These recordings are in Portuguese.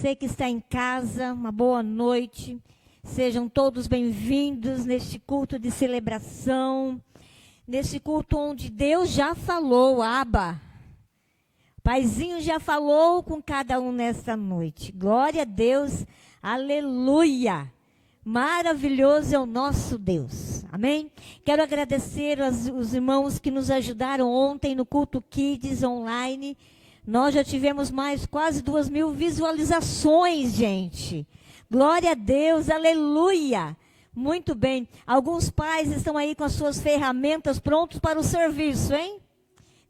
Você que está em casa, uma boa noite. Sejam todos bem-vindos neste culto de celebração, neste culto onde Deus já falou, Abba. Paizinho já falou com cada um nesta noite. Glória a Deus, aleluia. Maravilhoso é o nosso Deus, amém? Quero agradecer os irmãos que nos ajudaram ontem no culto Kids online. Nós já tivemos mais quase 2.000 visualizações, gente. Glória a Deus, aleluia. Muito bem. Alguns pais estão aí com as suas ferramentas prontos para o serviço, hein?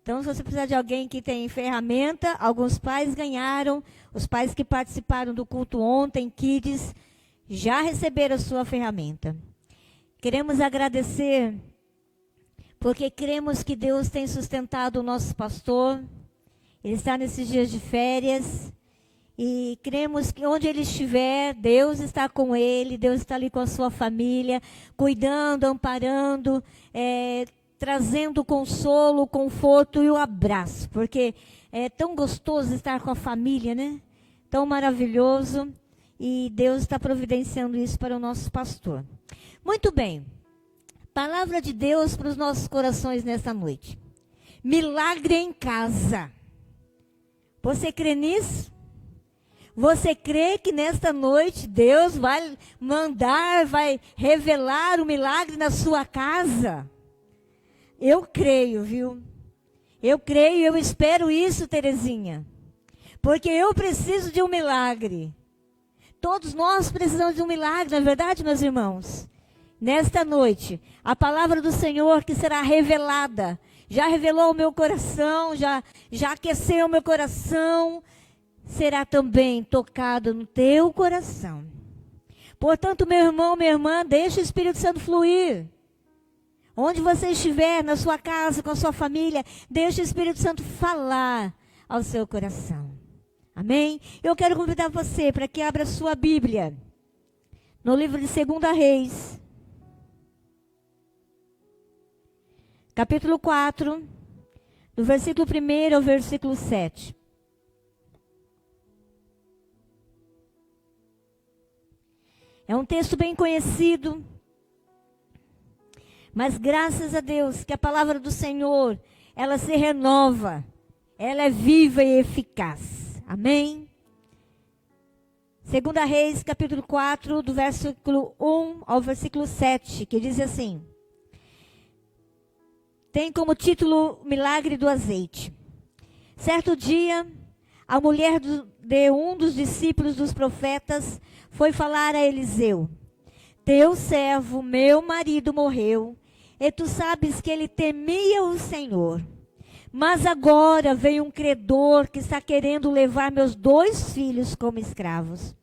Então, se você precisar de alguém que tem ferramenta, alguns pais ganharam. Os pais que participaram do culto ontem, Kids, já receberam a sua ferramenta. Queremos agradecer, porque cremos que Deus tem sustentado o nosso pastor. Ele está nesses dias de férias e cremos que onde ele estiver, Deus está com ele, Deus está ali com a sua família, cuidando, amparando, trazendo consolo, conforto e o abraço, porque é tão gostoso estar com a família, né? Tão maravilhoso, e Deus está providenciando isso para o nosso pastor. Muito bem, palavra de Deus para os nossos corações nesta noite. Milagre em casa. Você crê nisso? Você crê que nesta noite Deus vai mandar, vai revelar o milagre na sua casa? Eu creio, viu? Eu creio, eu espero isso, Terezinha. Porque eu preciso de um milagre. Todos nós precisamos de um milagre, não é verdade, meus irmãos? Nesta noite, a palavra do Senhor que será revelada, já revelou o meu coração, já aqueceu o meu coração, será também tocado no teu coração. Portanto, meu irmão, minha irmã, deixe o Espírito Santo fluir. Onde você estiver, na sua casa, com a sua família, deixe o Espírito Santo falar ao seu coração. Amém? Eu quero convidar você para que abra a sua Bíblia no livro de 2 Reis, capítulo 4, do versículo 1 ao versículo 7. É um texto bem conhecido, mas graças a Deus que a palavra do Senhor, ela se renova, ela é viva e eficaz. Amém? 2 Reis, capítulo 4, do versículo 1 ao versículo 7, que diz assim: tem como título Milagre do Azeite. Certo dia, a mulher de um dos discípulos dos profetas foi falar a Eliseu: teu servo, meu marido, morreu, e tu sabes que ele temia o Senhor. Mas agora veio um credor que está querendo levar meus 2 filhos como escravos.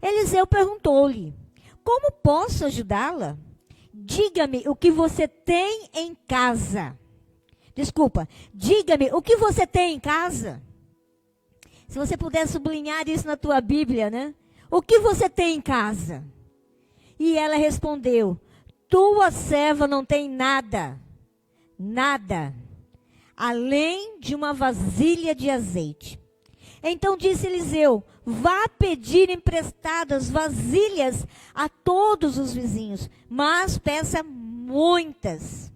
Eliseu perguntou-lhe: como posso ajudá-la? Diga-me o que você tem em casa. Diga-me o que você tem em casa. Se você puder sublinhar isso na tua Bíblia, né? O que você tem em casa? E ela respondeu: tua serva não tem nada, além de uma vasilha de azeite. Então disse Eliseu: vá pedir emprestadas vasilhas a todos os vizinhos, mas peça muitas.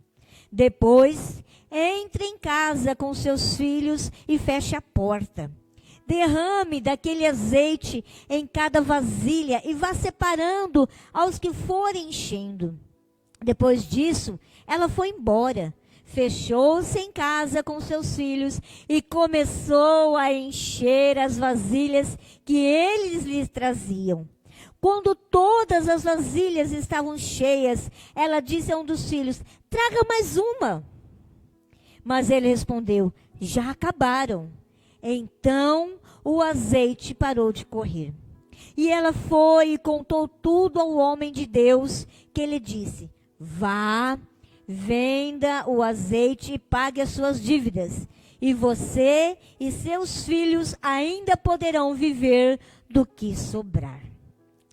Depois, entre em casa com seus filhos e feche a porta. Derrame daquele azeite em cada vasilha e vá separando aos que forem enchendo. Depois disso, ela foi embora. Fechou-se em casa com seus filhos e começou a encher as vasilhas que eles lhes traziam. Quando todas as vasilhas estavam cheias, ela disse a um dos filhos: traga mais uma. Mas ele respondeu: já acabaram. Então o azeite parou de correr. E ela foi e contou tudo ao homem de Deus, que lhe disse: vá, venda o azeite e pague as suas dívidas, e você e seus filhos ainda poderão viver do que sobrar.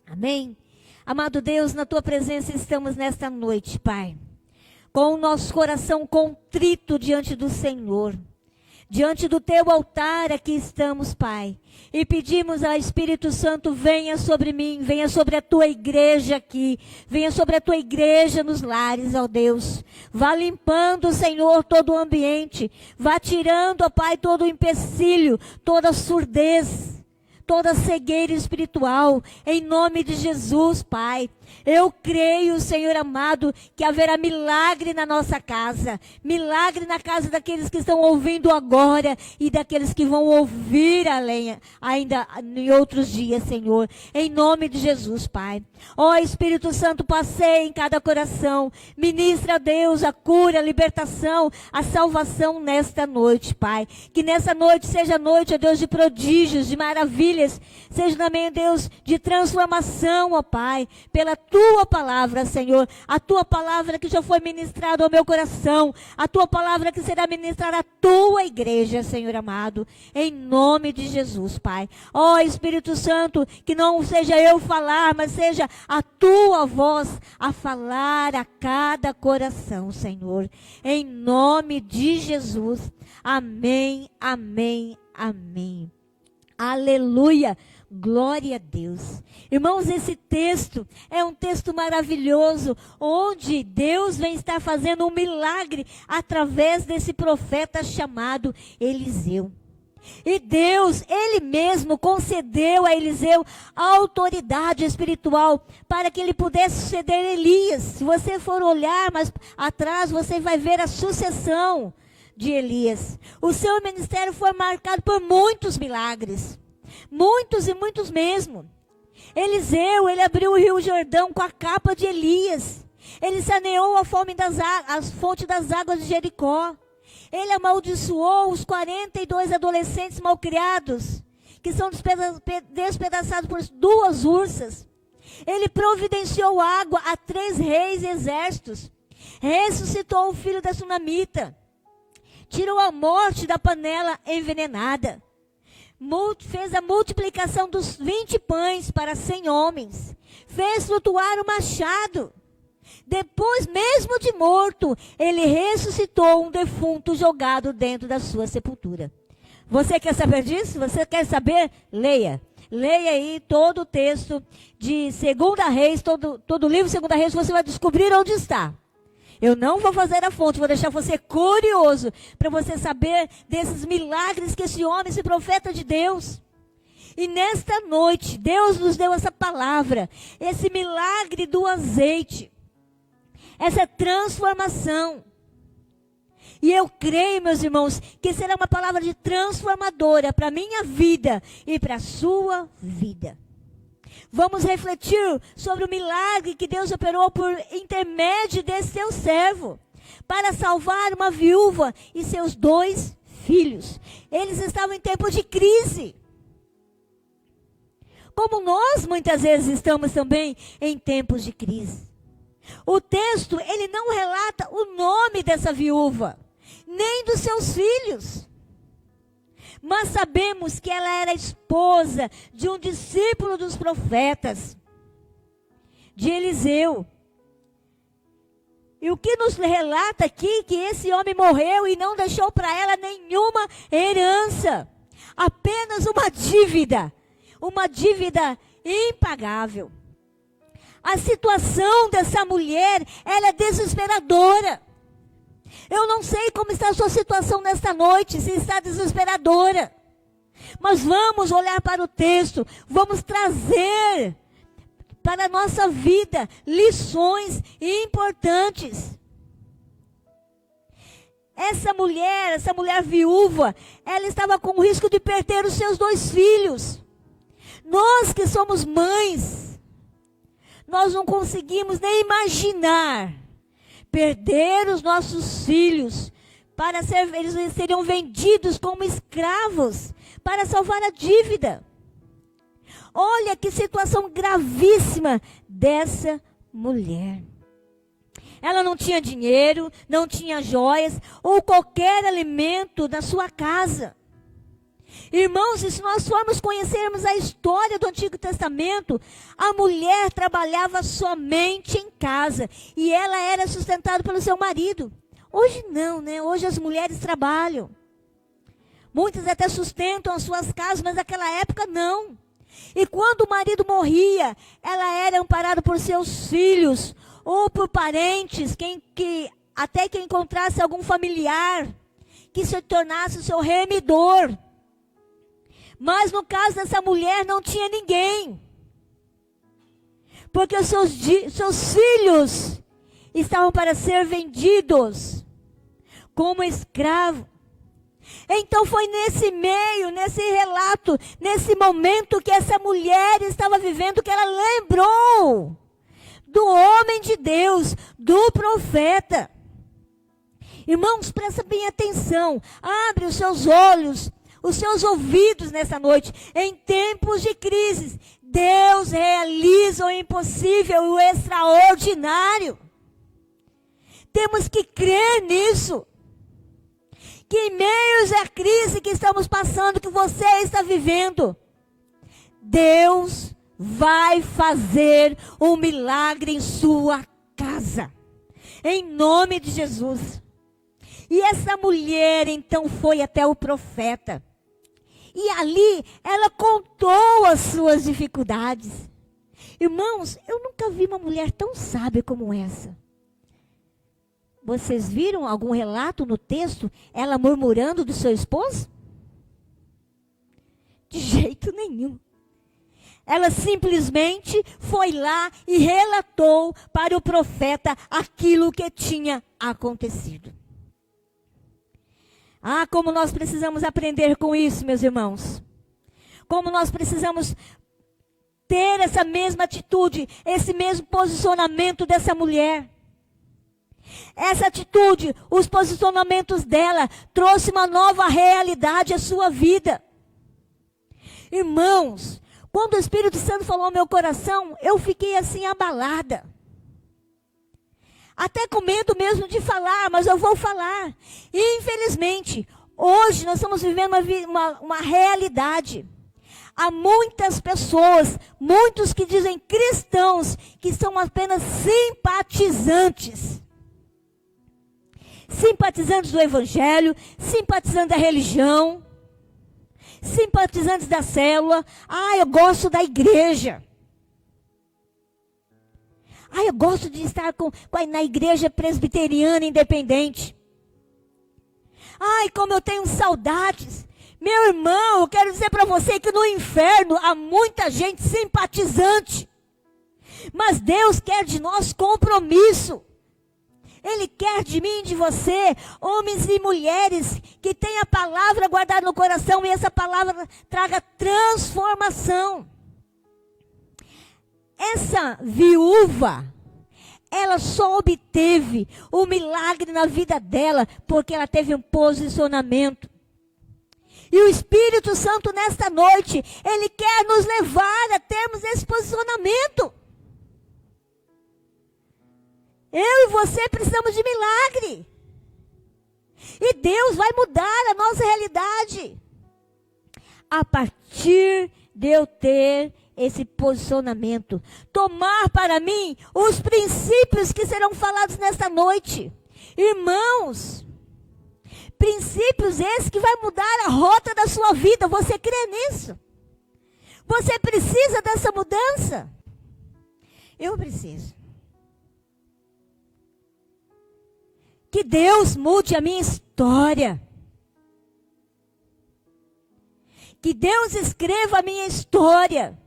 Amém? Amado Deus, na tua presença estamos nesta noite, Pai, com o nosso coração contrito diante do Senhor. Diante do teu altar aqui estamos, Pai. E pedimos ao Espírito Santo, venha sobre mim, venha sobre a tua igreja aqui. Venha sobre a tua igreja nos lares, ó Deus. Vá limpando, Senhor, todo o ambiente. Vá tirando, ó Pai, todo o empecilho, toda a surdez, toda a cegueira espiritual. Em nome de Jesus, Pai. Eu creio, Senhor amado, que haverá milagre na nossa casa. Milagre na casa daqueles que estão ouvindo agora e daqueles que vão ouvir ainda em outros dias, Senhor. Em nome de Jesus, Pai. Ó Espírito Santo, passeia em cada coração. Ministra a Deus a cura, a libertação, a salvação nesta noite, Pai. Que nessa noite seja noite, ó Deus, de prodígios, de maravilhas. Seja também, ó Deus, de transformação, ó Pai. Pela tua palavra, Senhor, a tua palavra que já foi ministrada ao meu coração, a tua palavra que será ministrada à tua igreja, Senhor amado, em nome de Jesus, Pai. Ó Espírito Santo, que não seja eu falar, mas seja a tua voz a falar a cada coração, Senhor, em nome de Jesus. Amém, amém, amém. Aleluia. Glória a Deus. Irmãos, esse texto é um texto maravilhoso, onde Deus vem estar fazendo um milagre através desse profeta chamado Eliseu. E Deus, Ele mesmo concedeu a Eliseu a autoridade espiritual para que ele pudesse suceder Elias. Se você for olhar mais atrás, você vai ver a sucessão de Elias. O seu ministério foi marcado por muitos milagres. Muitos e muitos mesmo. Eliseu, ele abriu o rio Jordão com a capa de Elias. Ele saneou a fonte das águas de Jericó. Ele amaldiçoou os 42 adolescentes malcriados, que são despedaçados por 2 ursas. Ele providenciou água a 3 reis e exércitos. Ressuscitou o filho da sunamita. Tirou a morte da panela envenenada. Fez a multiplicação dos 20 pães para 100 homens. Fez flutuar o machado. Depois, mesmo de morto, ele ressuscitou um defunto jogado dentro da sua sepultura. Você quer saber disso? Você quer saber? Leia. Leia aí todo o texto de 2 Reis, todo o livro de 2 Reis, você vai descobrir onde está. Eu não vou fazer a fonte, vou deixar você curioso para você saber desses milagres que esse homem, esse profeta de Deus. E nesta noite, Deus nos deu essa palavra, esse milagre do azeite, essa transformação. E eu creio, meus irmãos, que será uma palavra de transformadora para a minha vida e para a sua vida. Vamos refletir sobre o milagre que Deus operou por intermédio desse seu servo, para salvar uma viúva e seus 2 filhos. Eles estavam em tempo de crise. Como nós muitas vezes estamos também em tempos de crise. O texto, ele não relata o nome dessa viúva, nem dos seus filhos. Mas sabemos que ela era esposa de um discípulo dos profetas, de Eliseu. E o que nos relata aqui, que esse homem morreu e não deixou para ela nenhuma herança. Apenas uma dívida impagável. A situação dessa mulher, ela é desesperadora. Eu não sei como está a sua situação nesta noite, se está desesperadora. Mas vamos olhar para o texto, vamos trazer para a nossa vida lições importantes. Essa mulher viúva, ela estava com o risco de perder os seus 2 filhos. Nós que somos mães, nós não conseguimos nem imaginar perder os nossos filhos, eles seriam vendidos como escravos para salvar a dívida. Olha que situação gravíssima dessa mulher. Ela não tinha dinheiro, não tinha joias ou qualquer alimento na sua casa. Irmãos, e se nós formos conhecermos a história do Antigo Testamento, a mulher trabalhava somente em casa e ela era sustentada pelo seu marido. Hoje não, né? Hoje as mulheres trabalham. Muitas até sustentam as suas casas, mas naquela época não. E quando o marido morria, ela era amparada por seus filhos ou por parentes, até que encontrasse algum familiar que se tornasse o seu remidor. Mas no caso dessa mulher não tinha ninguém. Porque os seus filhos estavam para ser vendidos como escravo. Então foi nesse meio, nesse relato, nesse momento que essa mulher estava vivendo, que ela lembrou do homem de Deus, do profeta. Irmãos, presta bem atenção, abre os seus olhos, os seus ouvidos nessa noite. Em tempos de crises, Deus realiza o impossível e o extraordinário. Temos que crer nisso. Que em meio à crise que estamos passando, que você está vivendo, Deus vai fazer um milagre em sua casa. Em nome de Jesus. E essa mulher então foi até o profeta. E ali ela contou as suas dificuldades. Irmãos, eu nunca vi uma mulher tão sábia como essa. Vocês viram algum relato no texto, ela murmurando do seu esposo? De jeito nenhum. Ela simplesmente foi lá e relatou para o profeta aquilo que tinha acontecido. Ah, como nós precisamos aprender com isso, meus irmãos. Como nós precisamos ter essa mesma atitude, esse mesmo posicionamento dessa mulher. Essa atitude, os posicionamentos dela, trouxe uma nova realidade à sua vida. Irmãos, quando o Espírito Santo falou ao meu coração, eu fiquei assim abalada. Até com medo mesmo de falar, mas eu vou falar. E infelizmente, hoje nós estamos vivendo uma realidade. Há muitas pessoas, muitos que dizem cristãos, que são apenas simpatizantes. Simpatizantes do evangelho, simpatizantes da religião, simpatizantes da célula. Ah, eu gosto da igreja. Ah, eu gosto de estar na igreja presbiteriana independente. Ai, como eu tenho saudades. Meu irmão, eu quero dizer para você que no inferno há muita gente simpatizante. Mas Deus quer de nós compromisso. Ele quer de mim e de você, homens e mulheres, que tenham a palavra guardada no coração e essa palavra traga transformação. Essa viúva, ela só obteve o milagre na vida dela porque ela teve um posicionamento. E o Espírito Santo nesta noite, ele quer nos levar a termos esse posicionamento. Eu e você precisamos de milagre. E Deus vai mudar a nossa realidade. A partir de eu ter esse posicionamento. Tomar para mim os princípios que serão falados nesta noite. Irmãos, princípios esses que vai mudar a rota da sua vida. Você crê nisso? Você precisa dessa mudança? Eu preciso. Que Deus mude a minha história. Que Deus escreva a minha história.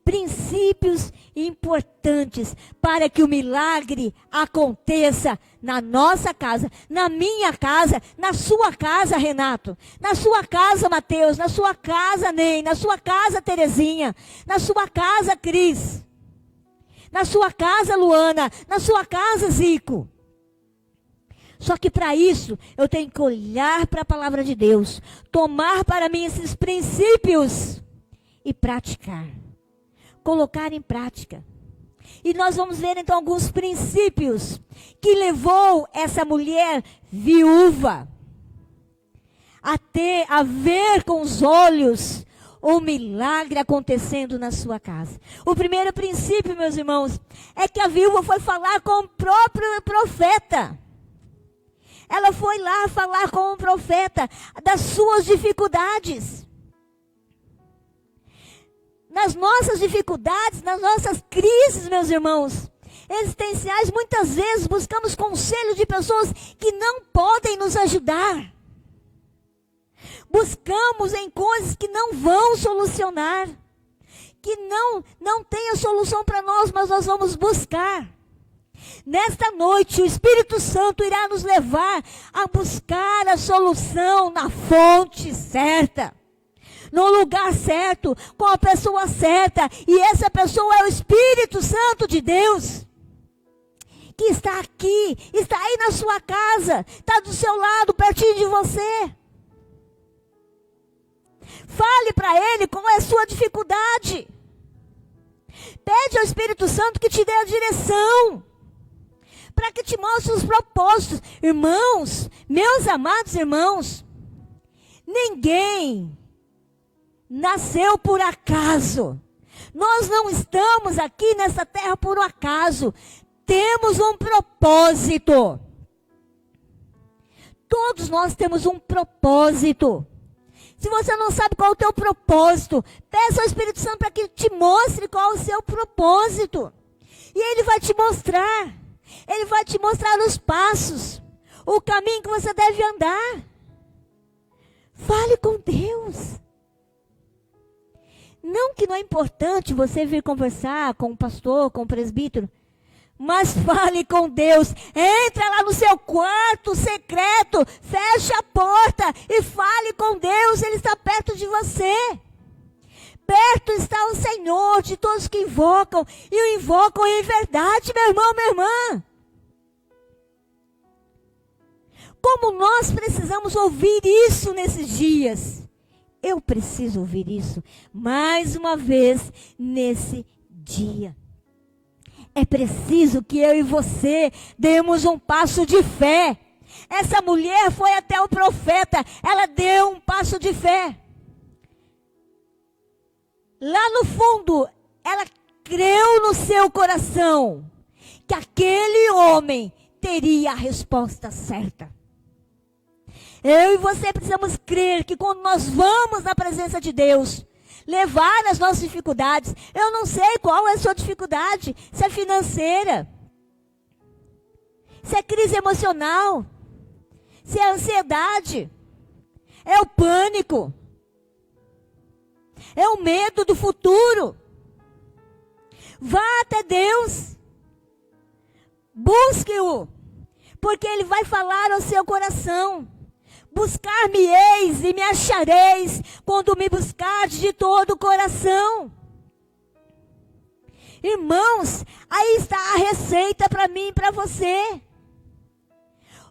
Princípios importantes para que o milagre aconteça na nossa casa, na minha casa, na sua casa, Renato, na sua casa, Mateus, na sua casa, Ney, na sua casa, Terezinha, na sua casa, Cris, na sua casa, Luana, na sua casa, Zico. Só que para isso, eu tenho que olhar para a palavra de Deus, tomar para mim esses princípios e praticar. Colocar em prática. E nós vamos ver então alguns princípios que levou essa mulher viúva a ver com os olhos o milagre acontecendo na sua casa. O primeiro princípio, meus irmãos, é que a viúva foi falar com o próprio profeta. Ela foi lá falar com o profeta das suas dificuldades. Nas nossas dificuldades, nas nossas crises, meus irmãos, existenciais, muitas vezes buscamos conselho de pessoas que não podem nos ajudar. Buscamos em coisas que não vão solucionar, que não tem a solução para nós, mas nós vamos buscar. Nesta noite, o Espírito Santo irá nos levar a buscar a solução na fonte certa, no lugar certo, com a pessoa certa. E essa pessoa é o Espírito Santo de Deus, que está aqui, está aí na sua casa, está do seu lado, pertinho de você. Fale para Ele qual é a sua dificuldade. Pede ao Espírito Santo que te dê a direção, para que te mostre os propósitos. Irmãos, meus amados irmãos, ninguém nasceu por acaso. Nós não estamos aqui nessa terra por um acaso. Temos um propósito. Todos nós temos um propósito. Se você não sabe qual é o teu propósito, peça ao Espírito Santo para que te mostre qual é o seu propósito. E Ele vai te mostrar. Ele vai te mostrar os passos, o caminho que você deve andar. Fale com Deus. Não que não é importante você vir conversar com o pastor, com o presbítero, mas fale com Deus. Entra lá no seu quarto secreto, fecha a porta e fale com Deus. Ele está perto de você. Perto está o Senhor de todos que invocam, e o invocam em verdade, meu irmão, minha irmã. Como nós precisamos ouvir isso nesses dias. Eu preciso ouvir isso mais uma vez nesse dia. É preciso que eu e você demos um passo de fé. Essa mulher foi até o profeta, ela deu um passo de fé. Lá no fundo, ela creu no seu coração que aquele homem teria a resposta certa. Eu e você precisamos crer que quando nós vamos na presença de Deus, levar as nossas dificuldades, eu não sei qual é a sua dificuldade, se é financeira, se é crise emocional, se é ansiedade, é o pânico, é o medo do futuro. Vá até Deus, busque-o, porque Ele vai falar ao seu coração. Buscar-me-eis e me achareis, quando me buscardes de todo o coração. Irmãos, aí está a receita para mim e para você.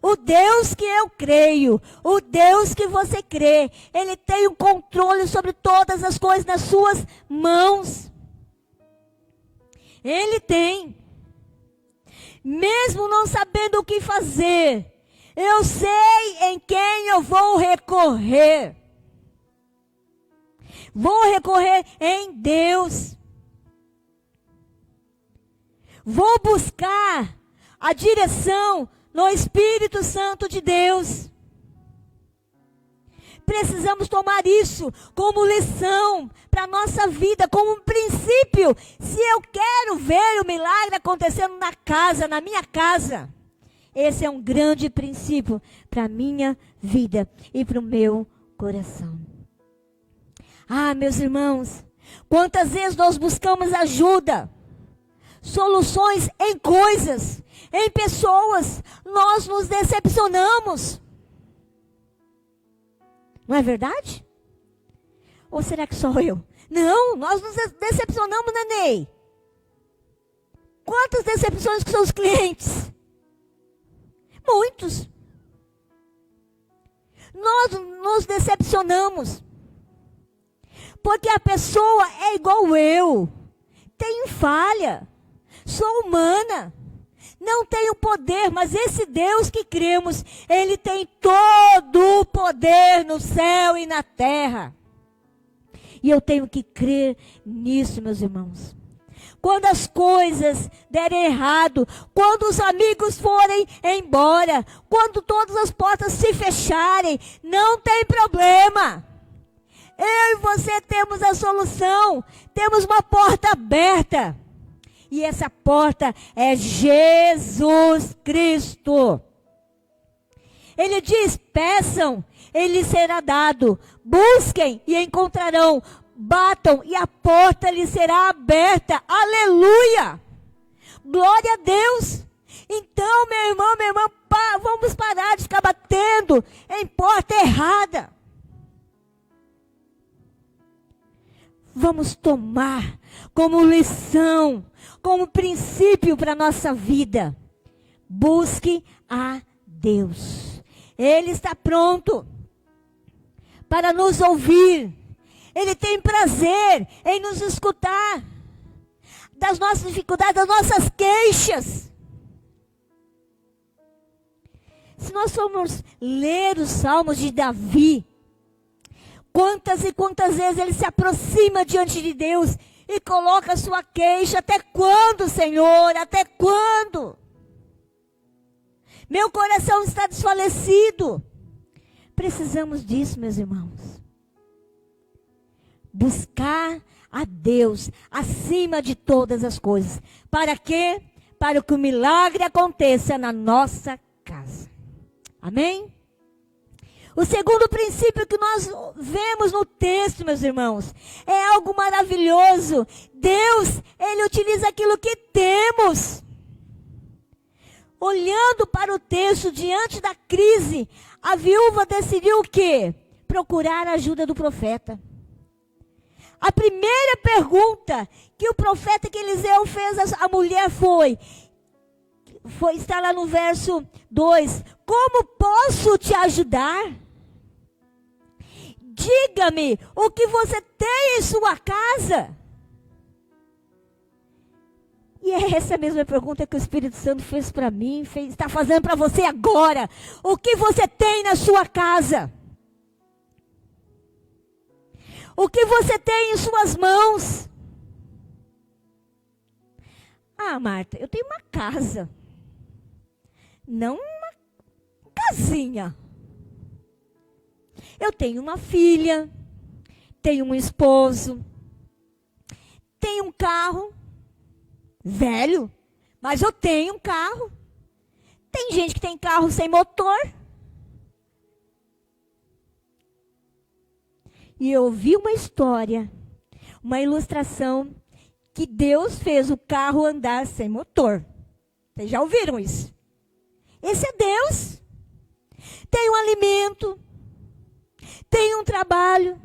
O Deus que eu creio, o Deus que você crê, Ele tem o controle sobre todas as coisas nas suas mãos. Ele tem. Mesmo não sabendo o que fazer, eu sei em quem eu vou recorrer. Vou recorrer em Deus. Vou buscar a direção no Espírito Santo de Deus. Precisamos tomar isso como lição para a nossa vida, como um princípio. Se eu quero ver o milagre acontecendo na casa, na minha casa, esse é um grande princípio para a minha vida e para o meu coração. Ah, meus irmãos, quantas vezes nós buscamos ajuda, soluções em coisas, em pessoas, nós nos decepcionamos. Não é verdade? Ou será que só eu? Não, nós nos decepcionamos, né, Ney? Quantas decepções com seus clientes? Muitos. Nós nos decepcionamos. Porque a pessoa é igual eu. Tenho falha. Sou humana. Não tenho poder, mas esse Deus que cremos, Ele tem todo o poder no céu e na terra. E eu tenho que crer nisso, meus irmãos. quando as coisas derem errado, quando os amigos forem embora, quando todas as portas se fecharem, não tem problema. Eu e você temos a solução, temos uma porta aberta. E essa porta é Jesus Cristo. Ele diz, peçam, ele será dado. Busquem e encontrarão. Batam e a porta lhe será aberta. Aleluia! Glória a Deus! Então, meu irmão, minha irmã, vamos parar de ficar batendo em porta errada. Vamos tomar como lição, como princípio para a nossa vida. Busque a Deus. Ele está pronto para nos ouvir. Ele tem prazer em nos escutar. Das nossas dificuldades, das nossas queixas. Se nós formos ler os salmos de Davi, quantas e quantas vezes ele se aproxima diante de Deus e coloca a sua queixa. Até quando, Senhor? Até quando? Meu coração está desfalecido. Precisamos disso, meus irmãos. Buscar a Deus acima de todas as coisas. Para quê? Para que o milagre aconteça na nossa casa. Amém? O segundo princípio que nós vemos no texto, meus irmãos, é algo maravilhoso. Deus, Ele utiliza aquilo que temos. Olhando para o texto, diante da crise, a viúva decidiu o quê? Procurar a ajuda do profeta. A primeira pergunta que o profeta que Eliseu fez à mulher foi, está lá no verso 2, como posso te ajudar? Diga-me o que você tem em sua casa. E é essa mesma pergunta que o Espírito Santo fez para mim, está fazendo para você agora. O que você tem na sua casa? O que você tem em suas mãos? Ah, Marta, eu tenho uma casa. Não uma casinha. Eu tenho uma filha, tenho um esposo, tenho um carro velho, mas eu tenho um carro. Tem gente que tem carro sem motor. E eu ouvi uma história, uma ilustração, que Deus fez o carro andar sem motor. Vocês já ouviram isso? Esse é Deus. Tem um alimento, tem um trabalho.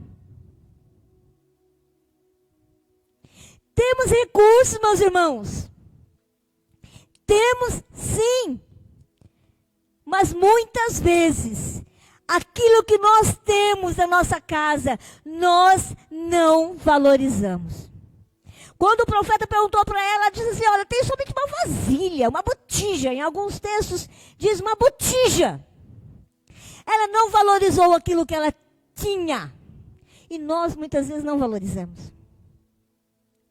Temos recursos, meus irmãos. Temos sim. Mas muitas vezes, aquilo que nós temos na nossa casa, nós não valorizamos. Quando o profeta perguntou para ela, ela disse assim, olha, tem somente uma vasilha, uma botija. Em alguns textos diz uma botija. Ela não valorizou aquilo que ela tinha. E nós muitas vezes não valorizamos.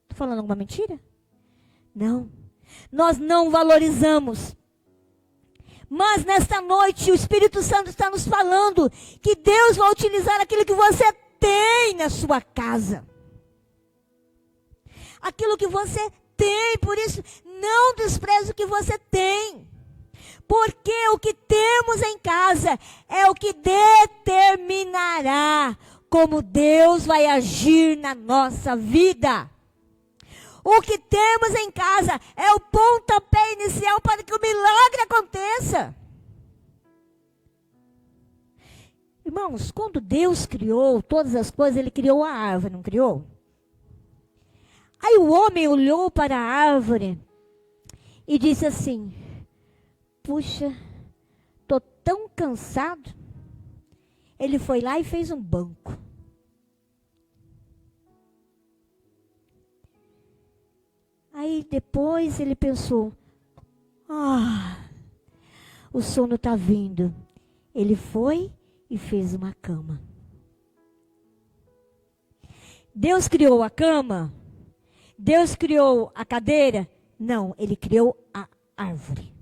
Estou falando alguma mentira? Não. Nós não valorizamos. Mas nesta noite o Espírito Santo está nos falando que Deus vai utilizar aquilo que você tem na sua casa. Aquilo que você tem, por isso não despreze o que você tem. Porque o que temos em casa é o que determinará como Deus vai agir na nossa vida. O que temos em casa é o pontapé inicial para que o milagre aconteça. Irmãos, quando Deus criou todas as coisas, Ele criou a árvore, não criou? Aí o homem olhou para a árvore e disse assim, puxa, estou tão cansado. Ele foi lá e fez um banco. Aí depois ele pensou, o sono está vindo. Ele foi e fez uma cama. Deus criou a cama. Deus criou a cadeira? Não, ele criou a árvore.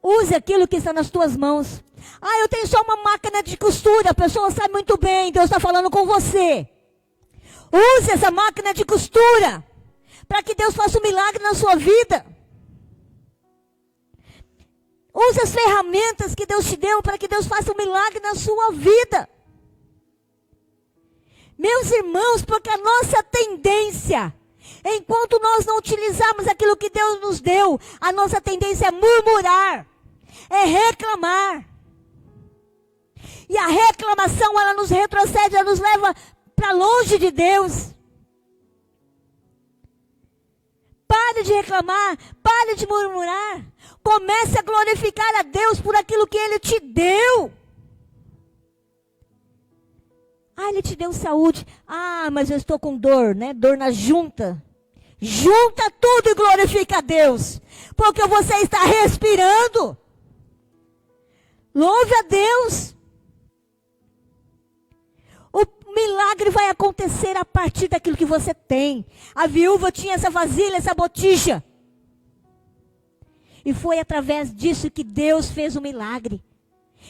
Use aquilo que está nas tuas mãos. Ah, eu tenho só uma máquina de costura. A pessoa sabe muito bem, Deus está falando com você. Use essa máquina de costura para que Deus faça um milagre na sua vida. Use as ferramentas que Deus te deu para que Deus faça um milagre na sua vida. Meus irmãos, porque a nossa tendência, enquanto nós não utilizarmos aquilo que Deus nos deu, a nossa tendência é murmurar, é reclamar. E a reclamação, ela nos retrocede, ela nos leva para longe de Deus. Pare de reclamar, pare de murmurar. Comece a glorificar a Deus por aquilo que Ele te deu. Ah, Ele te deu saúde. Ah, mas eu estou com dor, né? Dor na junta. Junta tudo e glorifica a Deus. Porque você está respirando. Louve a Deus. O milagre vai acontecer a partir daquilo que você tem. A viúva tinha essa vasilha, essa botija. E foi através disso que Deus fez o milagre.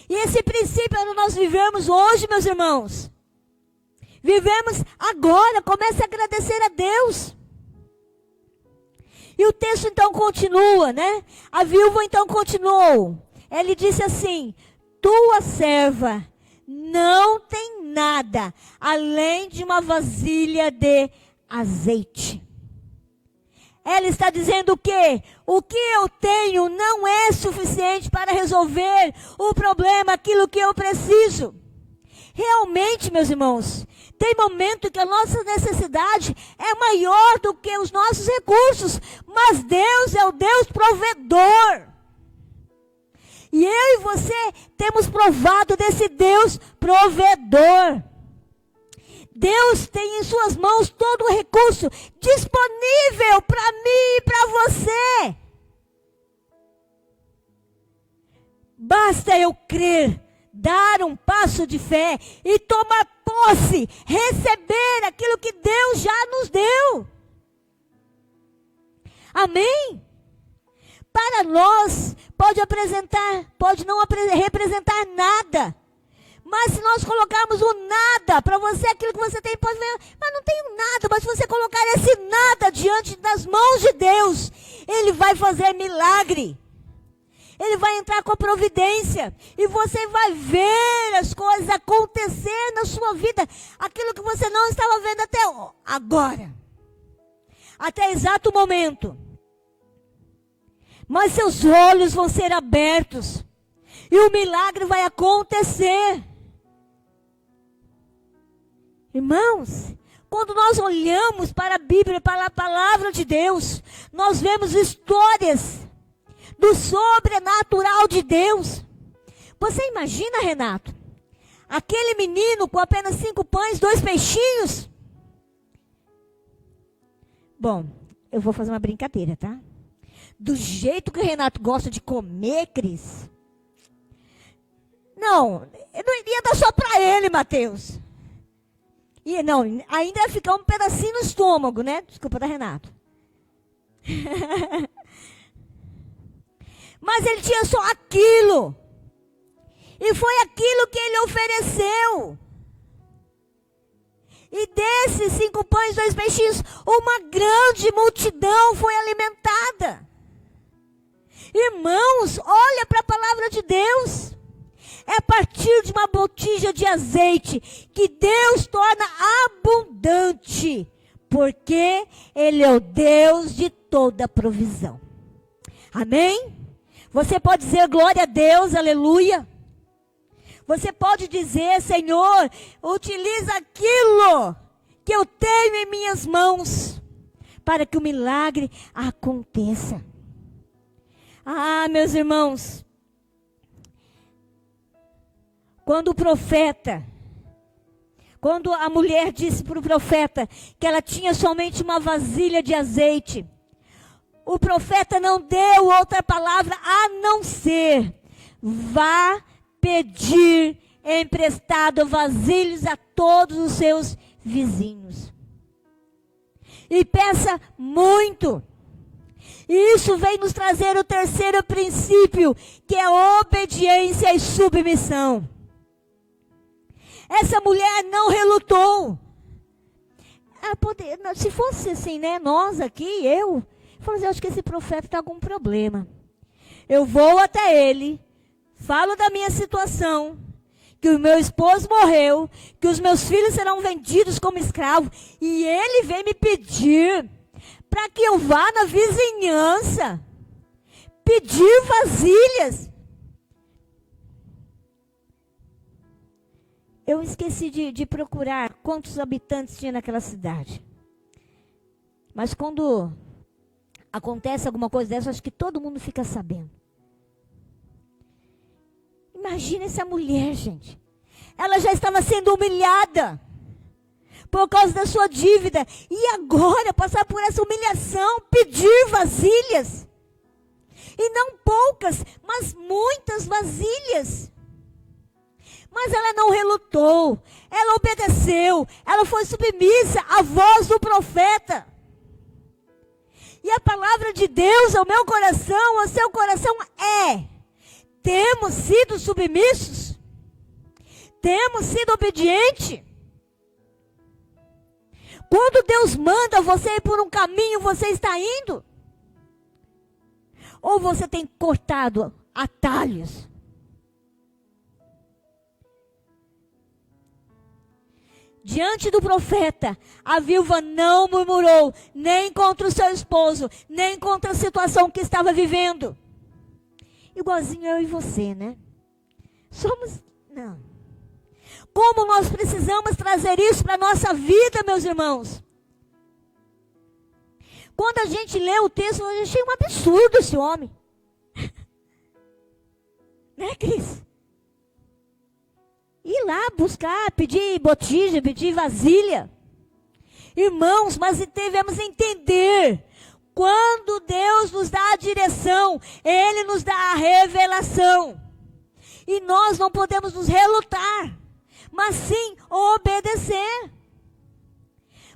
E esse princípio é o que nós vivemos hoje, meus irmãos. Vivemos agora, comece a agradecer a Deus. E o texto então continua, né? A viúva então continuou. Ele disse assim: tua serva não tem nada além de uma vasilha de azeite. Ela está dizendo o quê? O que eu tenho não é suficiente para resolver o problema, aquilo que eu preciso. Realmente, meus irmãos, tem momento que a nossa necessidade é maior do que os nossos recursos, mas Deus é o Deus provedor. E eu e você temos provado desse Deus provedor. Deus tem em suas mãos todo o recurso disponível para mim e para você. Basta eu crer, dar um passo de fé e tomar posse, receber aquilo que Deus já nos deu. Amém? Para nós, pode não representar nada. Mas se nós colocarmos o nada, para você aquilo que você tem, pode ver, mas não tenho nada. Mas se você colocar esse nada diante das mãos de Deus, Ele vai fazer milagre. Ele vai entrar com providência. E você vai ver as coisas acontecer na sua vida. Aquilo que você não estava vendo até agora. Até exato momento. Mas seus olhos vão ser abertos. E o milagre vai acontecer. Irmãos, quando nós olhamos para a Bíblia, para a palavra de Deus, nós vemos histórias do sobrenatural de Deus. Você imagina, Renato, aquele menino com apenas 5 pães, 2 peixinhos? Bom, eu vou fazer uma brincadeira, tá? Do jeito que o Renato gosta de comer, Cris. Não, eu não iria dar só para ele, Mateus. E não, ainda ia ficar um pedacinho no estômago, né? Desculpa, da Renato. Mas ele tinha só aquilo. E foi aquilo que ele ofereceu. E desses 5 pães, 2 peixinhos, uma grande multidão foi alimentada. Irmãos, olha para a palavra de Deus. É a partir de uma botija de azeite que Deus torna abundante. Porque Ele é o Deus de toda provisão. Amém? Você pode dizer glória a Deus, aleluia. Você pode dizer, Senhor, utiliza aquilo que eu tenho em minhas mãos para que o milagre aconteça. Ah, meus irmãos, quando a mulher disse para o profeta que ela tinha somente uma vasilha de azeite, o profeta não deu outra palavra a não ser: vá pedir emprestado vasilhas a todos os seus vizinhos. e peça muito. E isso vem nos trazer o terceiro princípio, que é obediência e submissão. Essa mulher não relutou. Se fosse assim, né, nós aqui, eu acho que esse profeta está com algum problema. Eu vou até ele, falo da minha situação, que o meu esposo morreu, que os meus filhos serão vendidos como escravos, e ele vem me pedir para que eu vá na vizinhança, pedir vasilhas. Eu esqueci de procurar quantos habitantes tinha naquela cidade. Mas quando acontece alguma coisa dessa, acho que todo mundo fica sabendo. Imagina essa mulher, gente. Ela já estava sendo humilhada por causa da sua dívida. E agora, passar por essa humilhação, pedir vasilhas. E não poucas, mas muitas vasilhas. Mas ela não relutou, ela obedeceu, ela foi submissa à voz do profeta. E a palavra de Deus ao meu coração, ao seu coração é: temos sido submissos? Temos sido obedientes? Quando Deus manda você ir por um caminho, você está indo? Ou você tem cortado atalhos? Diante do profeta, a viúva não murmurou, nem contra o seu esposo, nem contra a situação que estava vivendo. Igualzinho eu e você, né? Não. Como nós precisamos trazer isso para a nossa vida, meus irmãos? Quando a gente lê o texto, eu achei um absurdo esse homem. Né, Cris? Ir lá buscar, pedir botija, pedir vasilha. Irmãos, mas devemos entender, quando Deus nos dá a direção, Ele nos dá a revelação. E nós não podemos nos relutar, mas sim obedecer.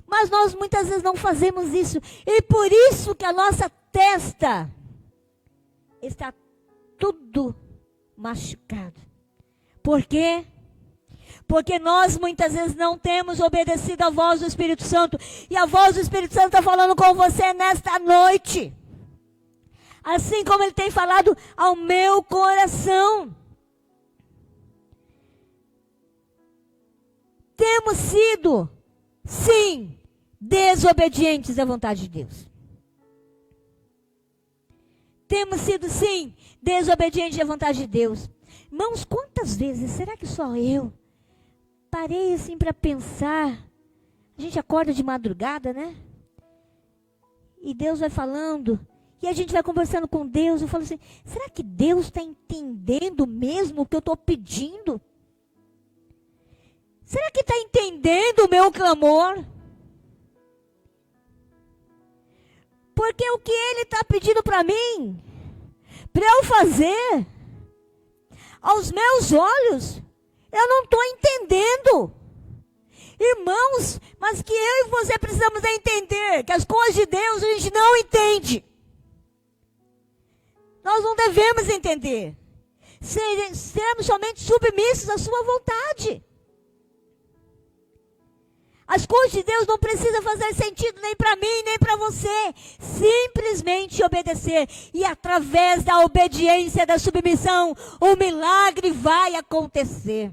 Mas nós muitas vezes não fazemos isso. E por isso que a nossa testa está tudo machucado. Por quê? Porque nós muitas vezes não temos obedecido à voz do Espírito Santo. E a voz do Espírito Santo está falando com você nesta noite. Assim como Ele tem falado ao meu coração. Temos sido, sim, desobedientes à vontade de Deus. Temos sido, sim, desobedientes à vontade de Deus. Irmãos, quantas vezes, será que só eu parei assim para pensar? A gente acorda de madrugada, né? E Deus vai falando, e a gente vai conversando com Deus. Eu falo assim, será que Deus está entendendo mesmo o que eu estou pedindo? Será que está entendendo o meu clamor? Porque o que Ele está pedindo para mim, para eu fazer, aos meus olhos, eu não estou entendendo. Irmãos, mas que eu e você precisamos entender que as coisas de Deus a gente não entende. Nós não devemos entender. Seremos somente submissos à sua vontade. As coisas de Deus não precisam fazer sentido nem para mim, nem para você. Simplesmente obedecer. E através da obediência, da submissão, o milagre vai acontecer.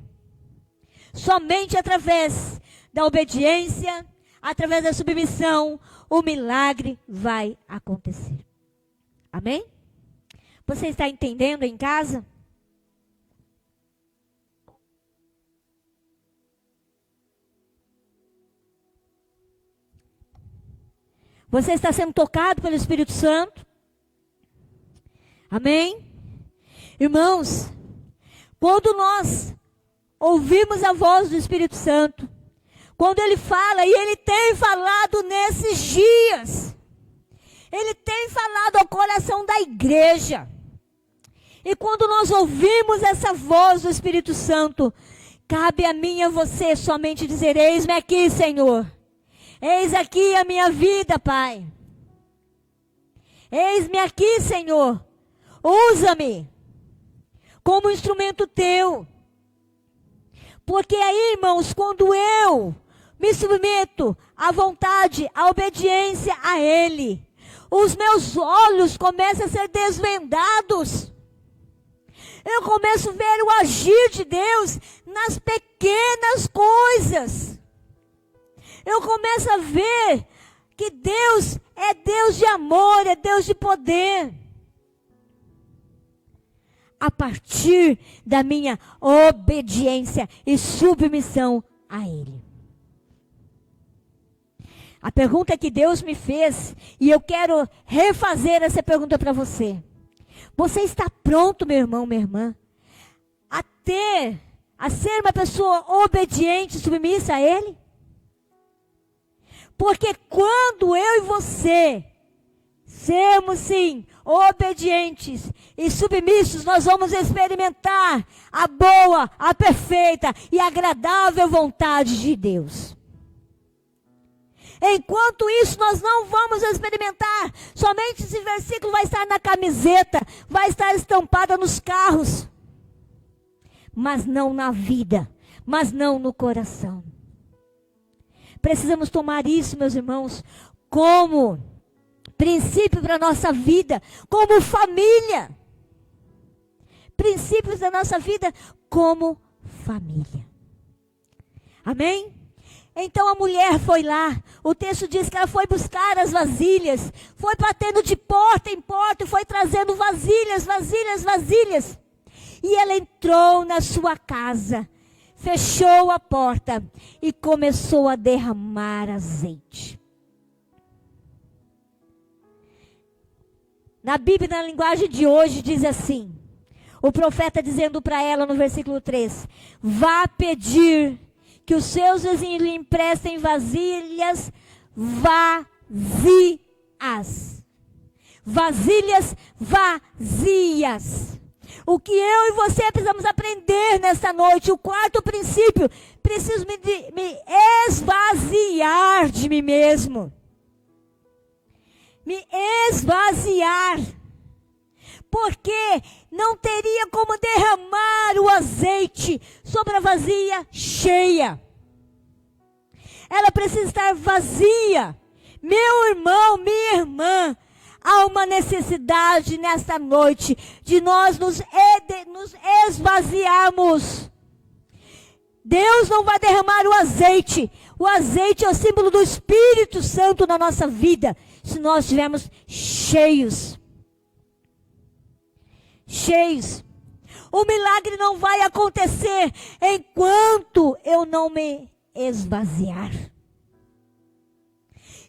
Somente através da obediência, através da submissão, o milagre vai acontecer. Amém? Você está entendendo em casa? Você está sendo tocado pelo Espírito Santo? Amém? Irmãos, quando nós ouvimos a voz do Espírito Santo, quando Ele fala, e Ele tem falado nesses dias, Ele tem falado ao coração da igreja, e quando nós ouvimos essa voz do Espírito Santo, cabe a mim e a você somente dizer, eis-me aqui, Senhor. Eis aqui a minha vida, Pai. Eis-me aqui, Senhor. Usa-me como instrumento teu. Porque aí, irmãos, quando eu me submeto à vontade, à obediência a Ele, os meus olhos começam a ser desvendados. Eu começo a ver o agir de Deus nas pequenas coisas. Eu começo a ver que Deus é Deus de amor, é Deus de poder. A partir da minha obediência e submissão a Ele. A pergunta que Deus me fez, e eu quero refazer essa pergunta para você. Você está pronto, meu irmão, minha irmã, a ser uma pessoa obediente, submissa a Ele? Porque quando eu e você sermos, sim, obedientes e submissos, nós vamos experimentar a boa, a perfeita e agradável vontade de Deus. Enquanto isso, nós não vamos experimentar. Somente esse versículo vai estar na camiseta, vai estar estampada nos carros, mas não na vida, mas não no coração. Precisamos tomar isso, meus irmãos, como princípio para a nossa vida, como família. Princípios da nossa vida como família. Amém? Então a mulher foi lá, o texto diz que ela foi buscar as vasilhas, foi batendo de porta em porta, foi trazendo vasilhas, vasilhas, vasilhas. E ela entrou na sua casa, fechou a porta e começou a derramar azeite. Na Bíblia, na linguagem de hoje, diz assim, o profeta dizendo para ela no versículo 3, vá pedir que os seus vizinhos lhe emprestem vasilhas vazias. Vasilhas vazias. O que eu e você precisamos aprender nesta noite, o quarto princípio, preciso me esvaziar de mim mesmo. Me esvaziar. Porque não teria como derramar o azeite sobre a vasilha cheia. Ela precisa estar vazia. Meu irmão, minha irmã, há uma necessidade nesta noite de nós nos esvaziarmos. Deus não vai derramar o azeite. O azeite é o símbolo do Espírito Santo na nossa vida, se nós estivermos cheios. Cheios. O milagre não vai acontecer enquanto eu não me esvaziar.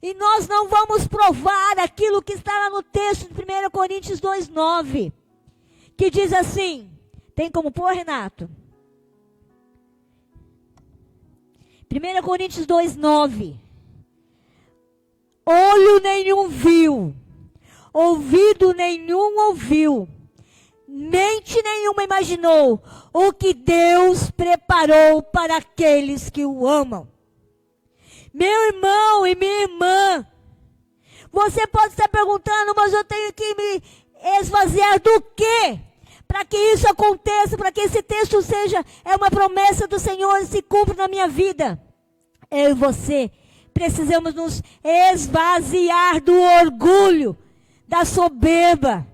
E nós não vamos provar aquilo que está lá no texto de 1 Coríntios 2:9, que diz assim, tem como pôr, Renato? 1 Coríntios 2:9. Olho nenhum viu, ouvido nenhum ouviu, mente nenhuma imaginou o que Deus preparou para aqueles que o amam. Meu irmão e minha irmã, você pode estar perguntando, mas eu tenho que me esvaziar do quê? Para que isso aconteça, para que esse texto é uma promessa do Senhor e se cumpra na minha vida. Eu e você precisamos nos esvaziar do orgulho, da soberba,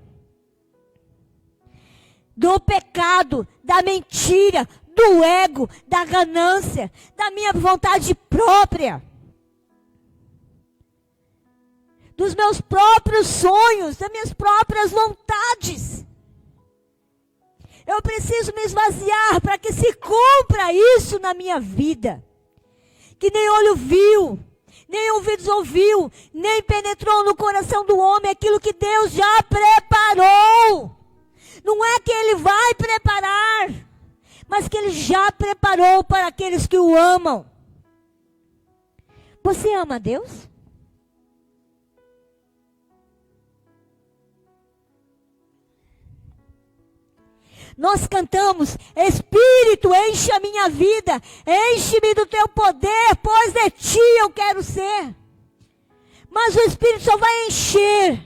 do pecado, da mentira, do ego, da ganância, da minha vontade própria, dos meus próprios sonhos, das minhas próprias vontades. Eu preciso me esvaziar para que se cumpra isso na minha vida. Que nem olho viu, nem ouvidos ouviu, nem penetrou no coração do homem aquilo que Deus já preparou. Não é que Ele vai preparar, mas que Ele já preparou para aqueles que o amam. Você ama a Deus? Nós cantamos: Espírito, enche a minha vida, enche-me do teu poder, pois de ti eu quero ser. Mas o Espírito só vai encher,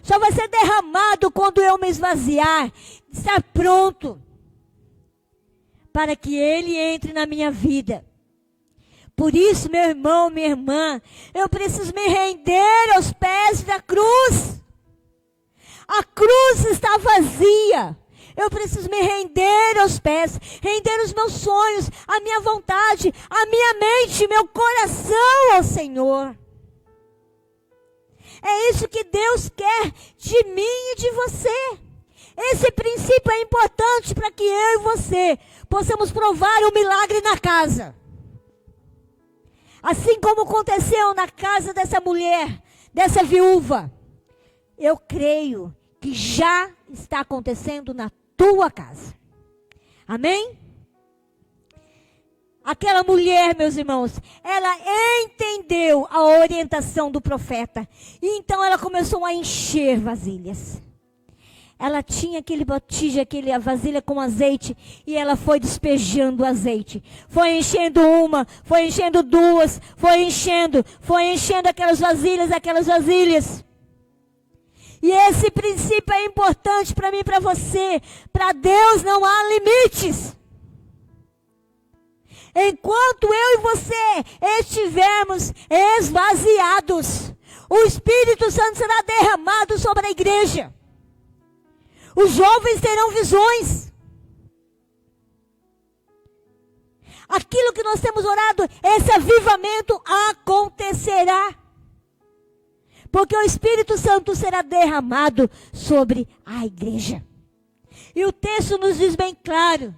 só vai ser derramado quando eu me esvaziar, estar pronto para que Ele entre na minha vida. Por isso, meu irmão, minha irmã, eu preciso me render aos pés da cruz. A cruz está vazia. Eu preciso me render aos pés, render os meus sonhos, a minha vontade, a minha mente, meu coração ao Senhor. É isso que Deus quer de mim e de você. Esse princípio é importante para que eu e você possamos provar o milagre na casa. Assim como aconteceu na casa dessa mulher, dessa viúva, eu creio que já está acontecendo na tua casa. Amém? Aquela mulher, meus irmãos, ela entendeu a orientação do profeta. E então ela começou a encher vasilhas. Ela tinha aquele botija, a vasilha com azeite, e ela foi despejando o azeite. Foi enchendo uma, foi enchendo duas, foi enchendo aquelas vasilhas. E esse princípio é importante para mim e para você. Para Deus não há limites. Enquanto eu e você estivermos esvaziados, o Espírito Santo será derramado sobre a igreja. Os jovens terão visões. Aquilo que nós temos orado, esse avivamento acontecerá. Porque o Espírito Santo será derramado sobre a igreja. E o texto nos diz bem claro.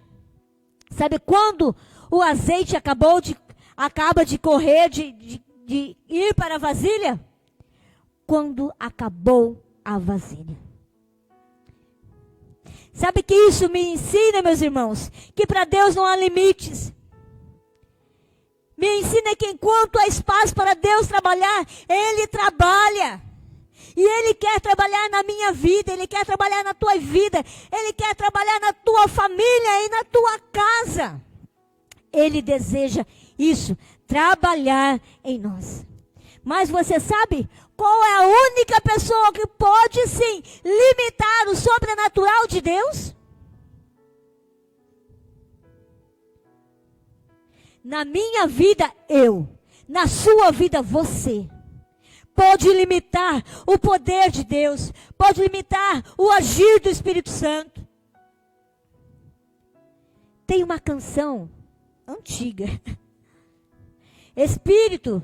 Sabe quando o azeite acaba de correr, de ir para a vasilha? Quando acabou a vasilha. Sabe que isso me ensina, meus irmãos, que para Deus não há limites. Me ensina que enquanto há espaço para Deus trabalhar, Ele trabalha. E Ele quer trabalhar na minha vida, Ele quer trabalhar na tua vida, Ele quer trabalhar na tua família e na tua casa. Ele deseja isso, trabalhar em nós. Mas você sabe qual é a única pessoa que pode sim limitar o sobrenatural de Deus? Na minha vida, eu. Na sua vida, você. Pode limitar o poder de Deus. Pode limitar o agir do Espírito Santo. Tem uma canção antiga. Espírito,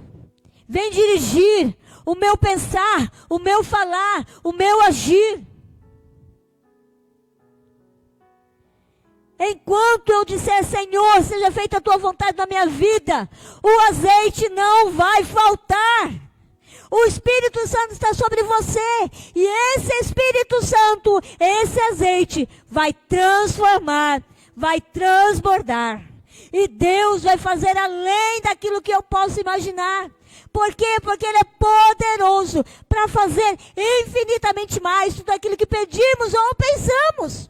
vem dirigir o meu pensar, o meu falar, o meu agir. Enquanto eu disser, Senhor, seja feita a tua vontade na minha vida, o azeite não vai faltar. O Espírito Santo está sobre você. E esse Espírito Santo, esse azeite, vai transformar, vai transbordar. E Deus vai fazer além daquilo que eu posso imaginar. Por quê? Porque Ele é poderoso para fazer infinitamente mais tudo aquilo que pedimos ou pensamos.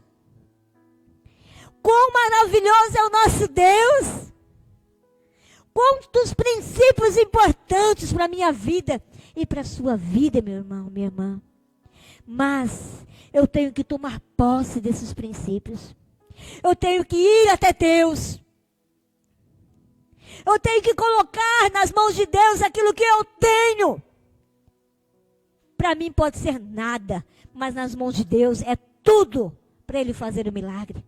Quão maravilhoso é o nosso Deus! Quantos princípios importantes para a minha vida e para a sua vida, meu irmão, minha irmã. Mas eu tenho que tomar posse desses princípios. Eu tenho que ir até Deus. Eu tenho que colocar nas mãos de Deus aquilo que eu tenho. Para mim pode ser nada, mas nas mãos de Deus é tudo para Ele fazer o milagre.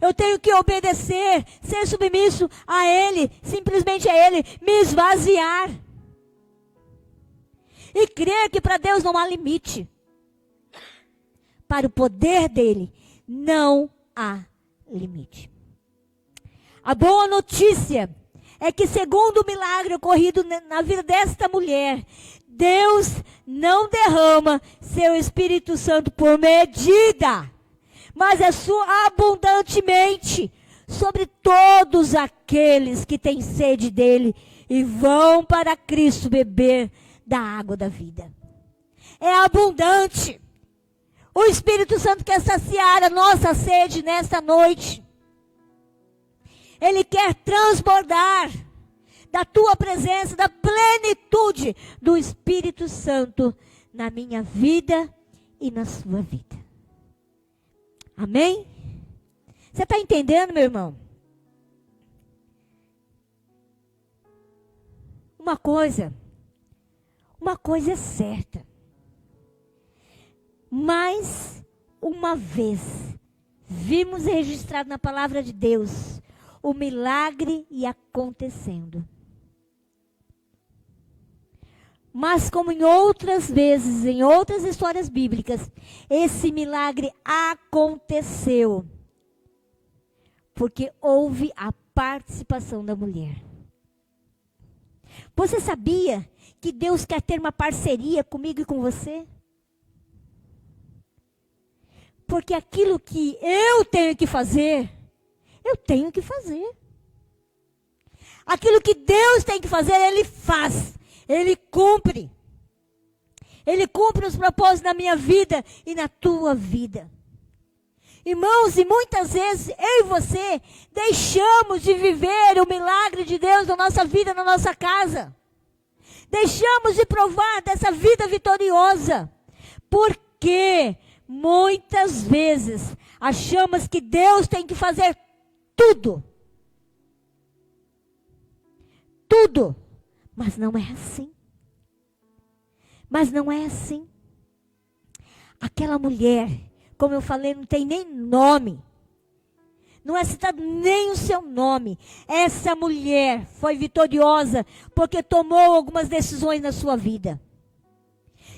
Eu tenho que obedecer, ser submisso a Ele, simplesmente a Ele, me esvaziar. E crer que para Deus não há limite. Para o poder dEle não há limite. A boa notícia é que, segundo o milagre ocorrido na vida desta mulher, Deus não derrama seu Espírito Santo por medida, mas é abundantemente sobre todos aqueles que têm sede dele e vão para Cristo beber da água da vida. É abundante. O Espírito Santo quer saciar a nossa sede nesta noite. Ele quer transbordar da tua presença, da plenitude do Espírito Santo na minha vida e na sua vida. Amém? Você está entendendo, meu irmão? Uma coisa é certa. Mais uma vez, vimos registrado na palavra de Deus o milagre e acontecendo. Mas como em outras vezes, em outras histórias bíblicas, esse milagre aconteceu porque houve a participação da mulher. Você sabia que Deus quer ter uma parceria comigo e com você? Porque aquilo que eu tenho que fazer, eu tenho que fazer. Aquilo que Deus tem que fazer, Ele faz. Ele cumpre. Ele cumpre os propósitos na minha vida e na tua vida. Irmãos, e muitas vezes eu e você deixamos de viver o milagre de Deus na nossa vida, na nossa casa. Deixamos de provar dessa vida vitoriosa. Porque muitas vezes achamos que Deus tem que fazer tudo. Tudo. Mas não é assim. Mas não é assim. Aquela mulher, como eu falei, não tem nem nome. Não é citado nem o seu nome. Essa mulher foi vitoriosa porque tomou algumas decisões na sua vida.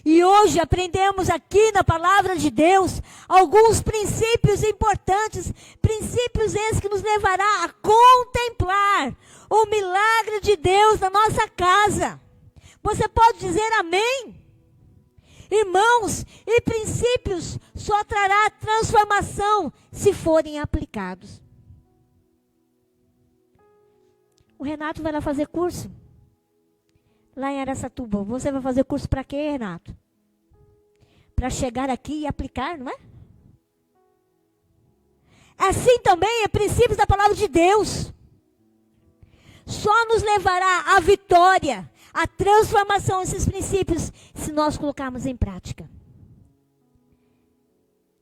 E hoje aprendemos aqui na palavra de Deus alguns princípios importantes. Princípios esses que nos levará a contemplar o milagre de Deus na nossa casa. Você pode dizer amém? Irmãos, e princípios só trará transformação se forem aplicados. O Renato vai lá fazer curso. Lá em Araçatuba. Você vai fazer curso para quê, Renato? Para chegar aqui e aplicar, não é? Assim também é princípios da palavra de Deus. Só nos levará à vitória, à transformação esses princípios, se nós colocarmos em prática.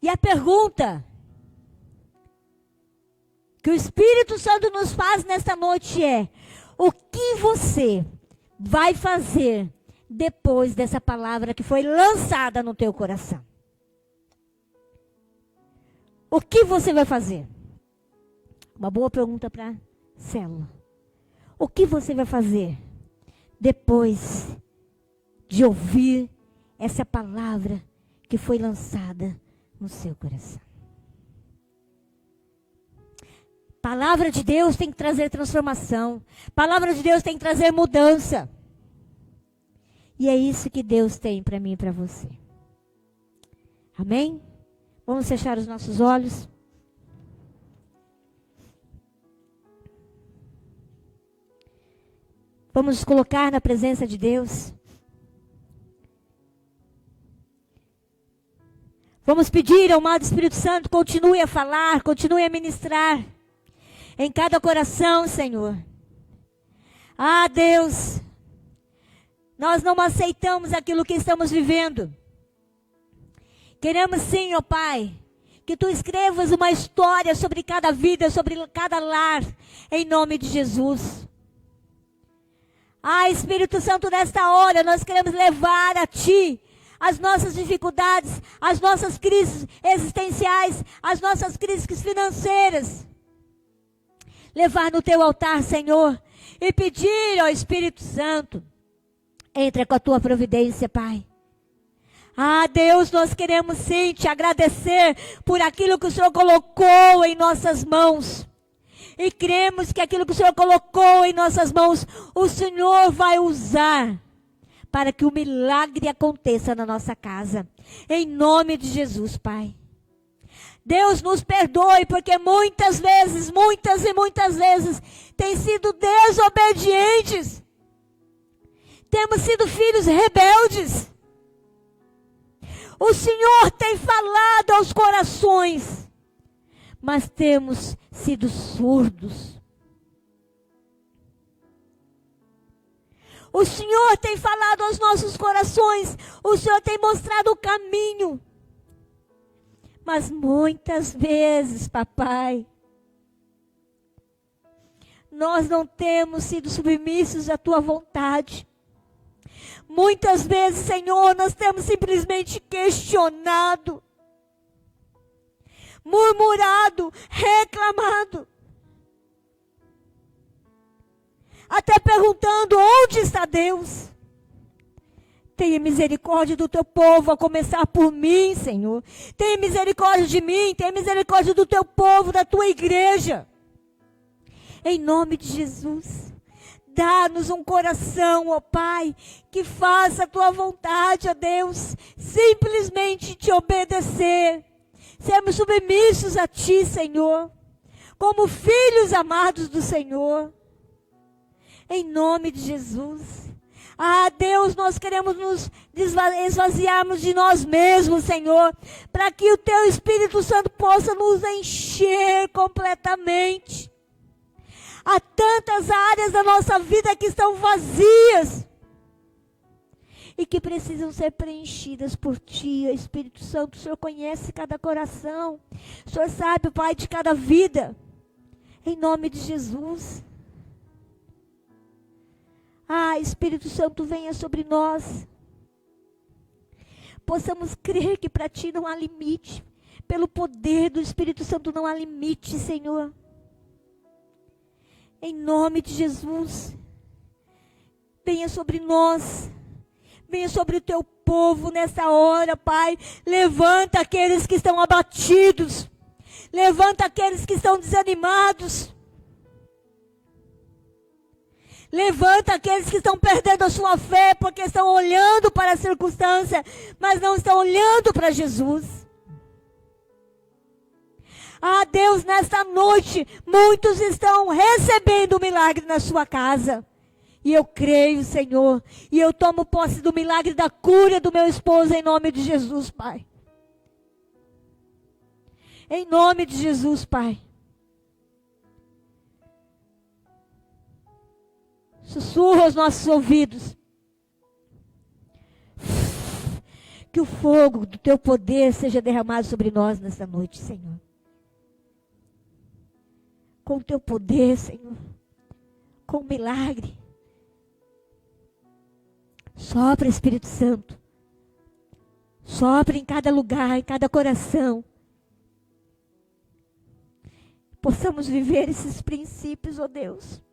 E a pergunta que o Espírito Santo nos faz nesta noite é: o que você vai fazer depois dessa palavra que foi lançada no teu coração? O que você vai fazer? Uma boa pergunta para a célula. O que você vai fazer depois de ouvir essa palavra que foi lançada no seu coração? Palavra de Deus tem que trazer transformação. Palavra de Deus tem que trazer mudança. E é isso que Deus tem para mim e para você. Amém? Vamos fechar os nossos olhos. Vamos nos colocar na presença de Deus. Vamos pedir ao amado Espírito Santo, continue a falar, continue a ministrar em cada coração, Senhor. Ah, Deus, nós não aceitamos aquilo que estamos vivendo. Queremos sim, ó Pai, que Tu escrevas uma história sobre cada vida, sobre cada lar, em nome de Jesus. Ah, Espírito Santo, nesta hora nós queremos levar a Ti as nossas dificuldades, as nossas crises existenciais, as nossas crises financeiras. Levar no Teu altar, Senhor, e pedir ao Espírito Santo, entra com a Tua providência, Pai. Ah, Deus, nós queremos sim Te agradecer por aquilo que o Senhor colocou em nossas mãos. E cremos que aquilo que o Senhor colocou em nossas mãos, o Senhor vai usar para que o milagre aconteça na nossa casa. Em nome de Jesus, Pai. Deus nos perdoe, porque muitas vezes, tem sido desobedientes. Temos sido filhos rebeldes. O Senhor tem falado aos corações, mas temos sido surdos. O Senhor tem falado aos nossos corações, o Senhor tem mostrado o caminho. Mas muitas vezes, papai, nós não temos sido submissos à tua vontade. Muitas vezes, Senhor, nós temos simplesmente questionado, murmurado, reclamado. Até perguntando: onde está Deus? Tenha misericórdia do teu povo, a começar por mim, Senhor. Tenha misericórdia de mim, tenha misericórdia do teu povo, da tua igreja. Em nome de Jesus, dá-nos um coração, ó Pai, que faça a tua vontade, ó Deus. Simplesmente te obedecer. Sermos submissos a ti, Senhor, como filhos amados do Senhor. Em nome de Jesus. Ah, Deus, nós queremos nos esvaziarmos de nós mesmos, Senhor, para que o teu Espírito Santo possa nos encher completamente. Há tantas áreas da nossa vida que estão vazias e que precisam ser preenchidas por ti, Espírito Santo. O Senhor conhece cada coração. O Senhor sabe, Pai, de cada vida. Em nome de Jesus. Ah, Espírito Santo, venha sobre nós. Possamos crer que para ti não há limite. Pelo poder do Espírito Santo não há limite, Senhor. Em nome de Jesus. Venha sobre nós. Venha sobre o teu povo nessa hora, Pai. Levanta aqueles que estão abatidos. Levanta aqueles que estão desanimados. Levanta aqueles que estão perdendo a sua fé porque estão olhando para a circunstância, mas não estão olhando para Jesus. Ah, Deus, nesta noite, muitos estão recebendo o milagre na sua casa. E eu creio, Senhor, e eu tomo posse do milagre da cura do meu esposo em nome de Jesus, Pai. Em nome de Jesus, Pai. Sussurra aos nossos ouvidos. Que o fogo do teu poder seja derramado sobre nós nessa noite, Senhor. Com o teu poder, Senhor. Com o milagre. Sopra, Espírito Santo. Sopra em cada lugar, em cada coração. Possamos viver esses princípios, ó Deus.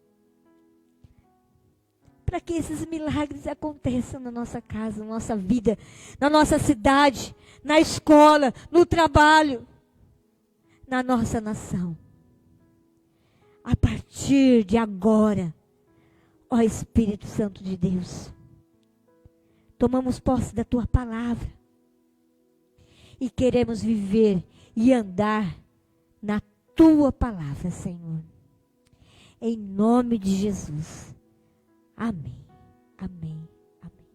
Para que esses milagres aconteçam na nossa casa, na nossa vida, na nossa cidade, na escola, no trabalho, na nossa nação. A partir de agora, ó Espírito Santo de Deus, tomamos posse da tua palavra e queremos viver e andar na tua palavra, Senhor. Em nome de Jesus. Amém, amém, amém.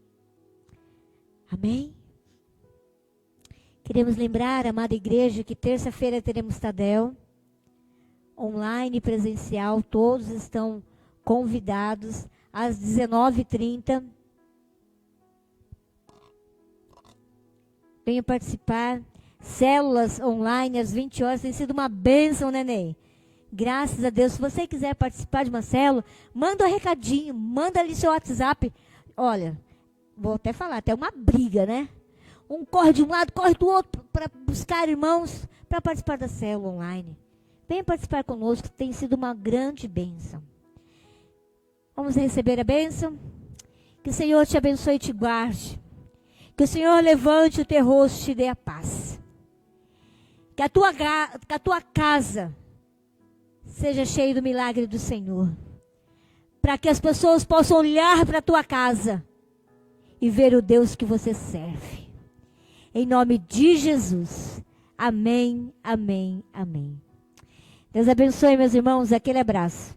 Amém? Queremos lembrar, amada igreja, que terça-feira teremos Tadel, online, presencial, todos estão convidados, às 19h30. Venham participar, células online às 20 horas, tem sido uma bênção, neném. Graças a Deus. Se você quiser participar de uma célula, manda um recadinho, manda ali seu WhatsApp. Olha, vou até falar, até uma briga, né? Um corre de um lado, corre do outro, para buscar irmãos, para participar da célula online. Venha participar conosco, tem sido uma grande bênção. Vamos receber a bênção? Que o Senhor te abençoe e te guarde. Que o Senhor levante o teu rosto e te dê a paz. Que a tua casa seja cheio do milagre do Senhor. Para que as pessoas possam olhar para a tua casa e ver o Deus que você serve. Em nome de Jesus. Amém, amém, amém. Deus abençoe, meus irmãos. Aquele abraço.